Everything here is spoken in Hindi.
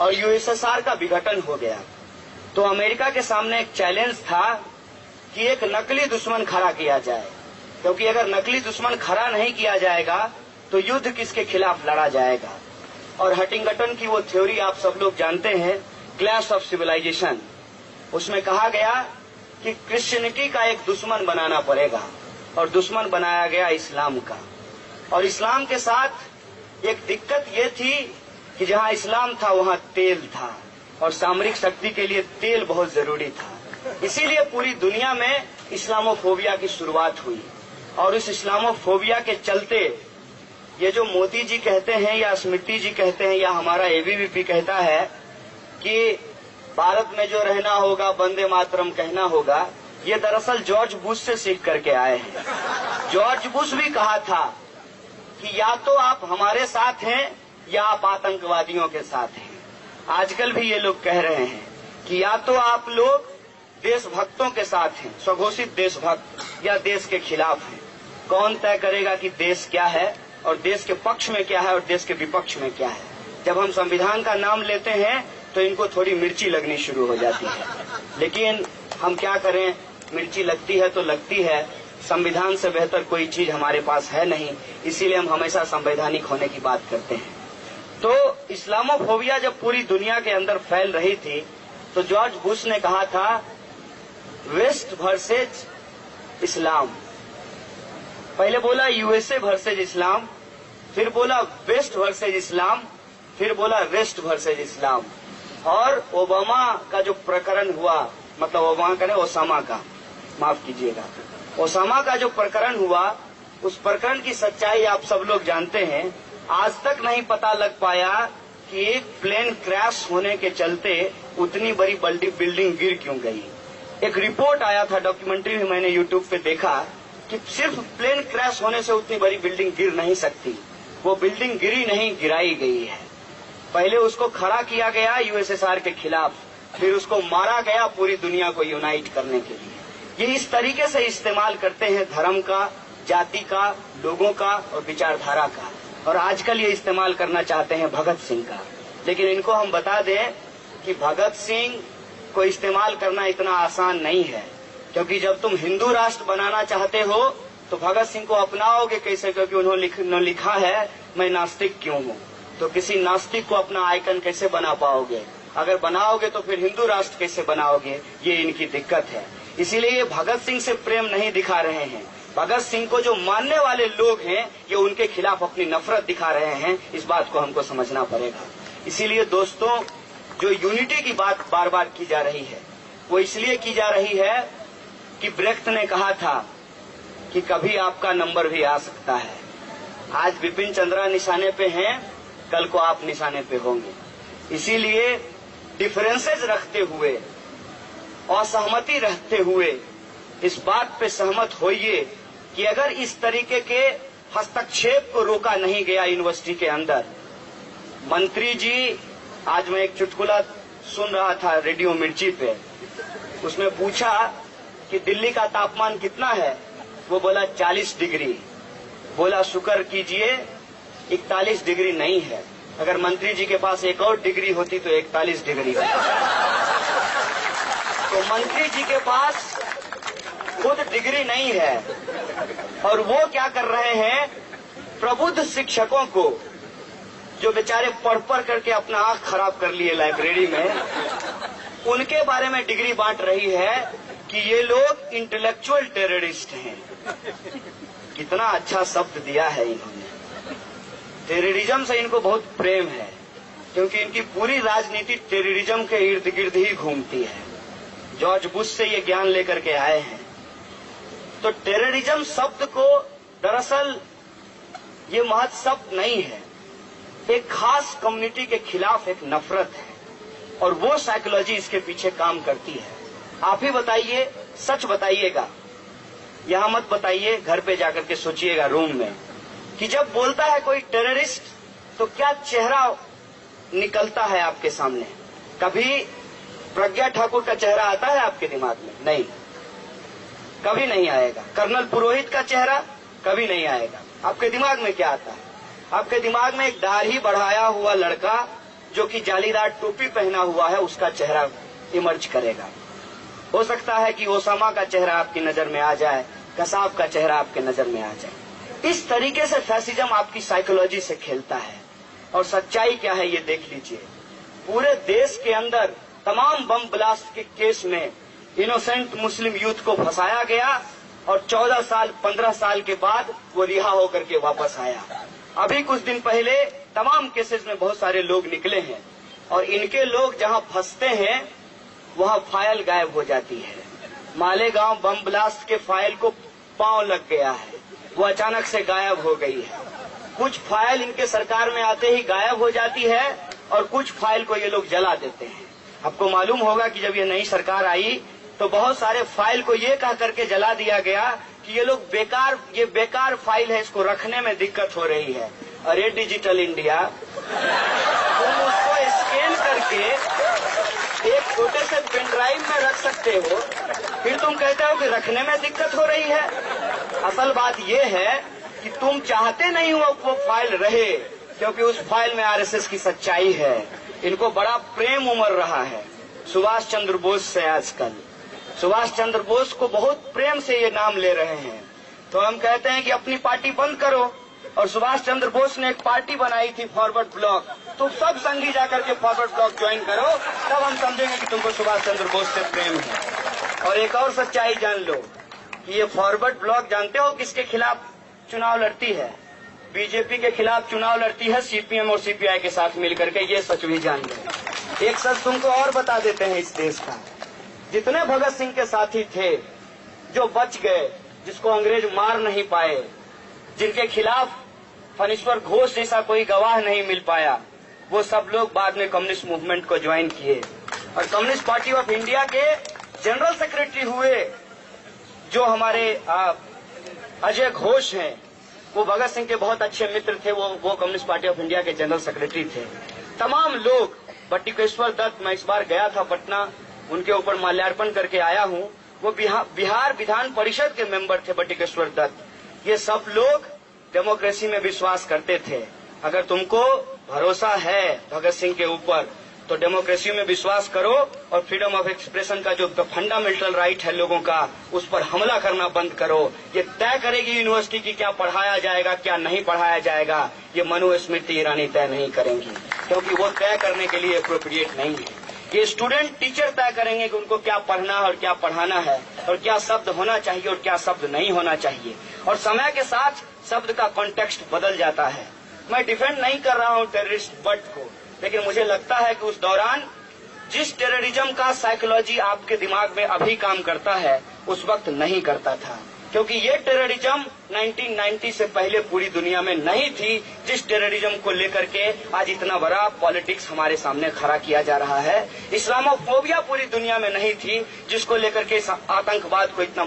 और यूएसएसआर का विघटन हो गया, तो अमेरिका के सामने एक चैलेंज था कि एक नकली दुश्मन खड़ा किया जाए, क्योंकि अगर नकली दुश्मन खड़ा नहीं किया जाएगा तो युद्ध किसके खिलाफ लड़ा जाएगा। और हटिंगटन की वो थ्योरी आप सब लोग जानते हैं, क्लैश ऑफ सिविलाइजेशन, उसमें कहा गया कि क्रिश्चियनिटी का एक दुश्मन बनाना पड़ेगा, और दुश्मन बनाया गया इस्लाम का। और इस्लाम के साथ एक दिक्कत ये थी कि जहां इस्लाम था वहां तेल था, और सामरिक शक्ति के लिए तेल बहुत जरूरी था। इसीलिए पूरी दुनिया में इस्लामोफोबिया की शुरुआत हुई, और इस इस्लामोफोबिया के चलते ये जो मोदी जी कहते हैं या स्मृति जी कहते हैं या हमारा एबीवीपी कहता है कि भारत में जो रहना होगा वंदे मातरम कहना होगा, ये दरअसल जॉर्ज बुश से सीख करके आए हैं। जॉर्ज बुश भी कहा था कि या तो आप हमारे साथ हैं या आप आतंकवादियों के साथ हैं। आजकल भी ये लोग कह रहे हैं कि या तो आप लोग देशभक्तों के साथ हैं, स्वघोषित देशभक्त, या देश के खिलाफ हैं। कौन तय करेगा कि देश क्या है और देश के पक्ष में क्या है और देश के विपक्ष में क्या है। जब हम संविधान का नाम लेते हैं तो इनको थोड़ी मिर्ची लगनी शुरू हो जाती है, लेकिन हम क्या करें, मिर्ची लगती है तो लगती है। संविधान से बेहतर कोई चीज हमारे पास है नहीं, इसीलिए हम हमेशा संवैधानिक होने की बात करते हैं। तो इस्लामोफोबिया जब पूरी दुनिया के अंदर फैल रही थी तो जॉर्ज बुश ने कहा था वेस्ट वर्सेज इस्लाम। पहले बोला यूएसए वर्सेज इस्लाम, फिर बोला वेस्ट वर्सेज इस्लाम, फिर बोला वेस्ट वर्सेज इस्लाम। और ओबामा का जो प्रकरण हुआ, मतलब ओबामा का नहीं, ओसामा का, माफ कीजिएगा, ओसामा का जो प्रकरण हुआ, उस प्रकरण की सच्चाई आप सब लोग जानते हैं। आज तक नहीं पता लग पाया कि एक प्लेन क्रैश होने के चलते उतनी बड़ी बिल्डिंग गिर क्यों गई। एक रिपोर्ट आया था, डॉक्यूमेंट्री भी मैंने यूट्यूब पे देखा, कि सिर्फ प्लेन क्रैश होने से उतनी बड़ी बिल्डिंग गिर नहीं सकती। वो बिल्डिंग गिरी नहीं, गिराई गई है। पहले उसको खड़ा किया गया यूएसएसआर के खिलाफ, फिर उसको मारा गया पूरी दुनिया को यूनाइट करने के लिए। ये इस तरीके से इस्तेमाल करते हैं धर्म का, जाति का, लोगों का और विचारधारा का। और आजकल ये इस्तेमाल करना चाहते हैं भगत सिंह का। लेकिन इनको हम बता दें कि भगत सिंह को इस्तेमाल करना इतना आसान नहीं है, क्योंकि जब तुम हिंदू राष्ट्र बनाना चाहते हो तो भगत सिंह को अपनाओगे कैसे, क्योंकि उन्होंने लिखा है मैं नास्तिक क्यों हूँ। तो किसी नास्तिक को अपना आइकन कैसे बना पाओगे? अगर बनाओगे तो फिर हिंदू राष्ट्र कैसे बनाओगे? ये इनकी दिक्कत है। इसीलिए ये भगत सिंह से प्रेम नहीं दिखा रहे हैं। भगत सिंह को जो मानने वाले लोग हैं ये उनके खिलाफ अपनी नफरत दिखा रहे हैं। इस बात को हमको समझना पड़ेगा। इसीलिए दोस्तों, जो यूनिटी की बात बार बार की जा रही है वो इसलिए की जा रही है कि ब्रेख्त ने कहा था कि कभी आपका नंबर भी आ सकता है। आज बिपिन चंद्रा निशाने पे हैं, कल को आप निशाने पे होंगे। इसीलिए डिफरेंसेस रखते हुए, असहमति रखते हुए इस बात पे सहमत होइए कि अगर इस तरीके के हस्तक्षेप को रोका नहीं गया यूनिवर्सिटी के अंदर। मंत्री जी, आज मैं एक चुटकुला सुन रहा था रेडियो मिर्ची पे, उसमें पूछा कि दिल्ली का तापमान कितना है, वो बोला 40 डिग्री। बोला शुक्र कीजिए 41 डिग्री नहीं है, अगर मंत्री जी के पास एक और डिग्री होती तो 41 डिग्री तो मंत्री जी के पास खुद डिग्री नहीं है, और वो क्या कर रहे हैं, प्रबुद्ध शिक्षकों को जो बेचारे पढ़ करके अपना आंख खराब कर लिए लाइब्रेरी में, उनके बारे में डिग्री बांट रही है कि ये लोग इंटेलेक्चुअल टेररिस्ट हैं। कितना अच्छा शब्द दिया है इन्होंने। टेररिज्म से इनको बहुत प्रेम है, क्योंकि इनकी पूरी राजनीति टेररिज्म के इर्द गिर्द ही घूमती है। जॉर्ज बुश से ये ज्ञान लेकर के आए हैं। तो टेररिज्म शब्द को दरअसल ये महज शब्द नहीं है, एक खास कम्युनिटी के खिलाफ एक नफरत है, और वो साइकोलॉजी इसके पीछे काम करती है। आप ही बताइए, सच बताइएगा, यहां मत बताइए, घर पे जाकर के सोचिएगा रूम में, कि जब बोलता है कोई टेररिस्ट तो क्या चेहरा निकलता है आपके सामने? कभी प्रज्ञा ठाकुर का चेहरा आता है आपके दिमाग में? नहीं, कभी नहीं आएगा। कर्नल पुरोहित का चेहरा कभी नहीं आएगा। आपके दिमाग में क्या आता है? आपके दिमाग में एक दाढ़ी बढ़ाया हुआ लड़का जो कि जालीदार टोपी पहना हुआ है उसका चेहरा इमर्ज करेगा। हो सकता है कि ओसामा का चेहरा आपकी नजर में आ जाए, कसाब का चेहरा आपके नजर में आ जाए। इस तरीके से फैसिज्म आपकी साइकोलॉजी से खेलता है। और सच्चाई क्या है ये देख लीजिए, पूरे देश के अंदर तमाम बम ब्लास्ट के केस में इनोसेंट मुस्लिम यूथ को फंसाया गया और 14 साल 15 साल के बाद वो रिहा होकर के वापस आया। अभी कुछ दिन पहले तमाम केसेस में बहुत सारे लोग निकले हैं और इनके लोग जहां फंसते हैं वहां फाइल गायब हो जाती है। मालेगांव बम ब्लास्ट के फाइल को पांव लग गया है, वो अचानक से गायब हो गई है। कुछ फाइल इनके सरकार में आते ही गायब हो जाती है और कुछ फाइल को ये लोग जला देते हैं। आपको मालूम होगा कि जब ये नई सरकार आई तो बहुत सारे फाइल को ये कह करके जला दिया गया कि ये लोग ये बेकार फाइल है, इसको रखने में दिक्कत हो रही है। अरे डिजिटल इंडिया, तुम उसको स्कैन करके एक छोटे से पेन ड्राइव में रख सकते हो, फिर तुम कहते हो कि रखने में दिक्कत हो रही है। असल बात यह है कि तुम चाहते नहीं हो वो फाइल रहे, क्योंकि उस फाइल में आरएसएस की सच्चाई है। इनको बड़ा प्रेम उमड़ रहा है सुभाष चंद्र बोस से। आजकल सुभाष चंद्र बोस को बहुत प्रेम से ये नाम ले रहे हैं। तो हम कहते हैं कि अपनी पार्टी बंद करो। और सुभाष चंद्र बोस ने एक पार्टी बनाई थी फॉरवर्ड ब्लॉक, तो सब संगी जाकर के फॉरवर्ड ब्लॉक ज्वाइन करो, तब हम समझेंगे कि तुमको सुभाष चंद्र बोस से प्रेम है। और एक और सच्चाई जान लो कि ये फॉरवर्ड ब्लॉक जानते हो किसके खिलाफ चुनाव लड़ती है? बीजेपी के खिलाफ चुनाव लड़ती है, सीपीएम और सीपीआई के साथ मिलकर के। ये सच भी जान लो। एक सच तुमको और बता देते हैं इस देश का, जितने भगत सिंह के साथी थे जो बच गए, जिसको अंग्रेज मार नहीं पाए, जिनके खिलाफ फणीश्वर घोष जैसा कोई गवाह नहीं मिल पाया, वो सब लोग बाद में कम्युनिस्ट मूवमेंट को ज्वाइन किए और कम्युनिस्ट पार्टी ऑफ इंडिया के जनरल सेक्रेटरी हुए। जो हमारे अजय घोष हैं, वो भगत सिंह के बहुत अच्छे मित्र थे, वो कम्युनिस्ट पार्टी ऑफ इंडिया के जनरल सेक्रेटरी थे। तमाम लोग, बटुकेश्वर दत्त, मैं इस बार गया था पटना, उनके ऊपर माल्यार्पण करके आया हूँ। वो बिहार विधान परिषद के मेंबर थे बटुकेश्वर दत्त। ये सब लोग डेमोक्रेसी में विश्वास करते थे। अगर तुमको भरोसा है भगत सिंह के ऊपर तो डेमोक्रेसी में विश्वास करो और फ्रीडम ऑफ एक्सप्रेशन का जो फंडामेंटल राइट है लोगों का, उस पर हमला करना बंद करो। ये तय करेगी यूनिवर्सिटी की क्या पढ़ाया जाएगा क्या नहीं पढ़ाया जाएगा, ये मनुस्मृति ईरानी तय नहीं करेंगी, क्योंकि वो तय करने के लिए अप्रोप्रिएट नहीं है। ये स्टूडेंट टीचर तय करेंगे कि उनको क्या पढ़ना है और क्या पढ़ाना है और क्या शब्द होना चाहिए और क्या शब्द नहीं होना चाहिए। और समय के साथ शब्द का कॉन्टेक्स्ट बदल जाता है। मैं डिफेंड नहीं कर रहा हूँ टेररिस्ट वर्ड को, लेकिन मुझे लगता है कि उस दौरान जिस टेररिज्म का साइकोलॉजी आपके दिमाग में अभी काम करता है उस वक्त नहीं करता था, क्योंकि ये टेररिज्म 1990 से पहले पूरी दुनिया में नहीं थी। जिस टेररिज्म को लेकर के आज इतना बड़ा पॉलिटिक्स हमारे सामने खड़ा किया जा रहा है, इस्लामोफोबिया पूरी दुनिया में नहीं थी जिसको लेकर के आतंकवाद को इतना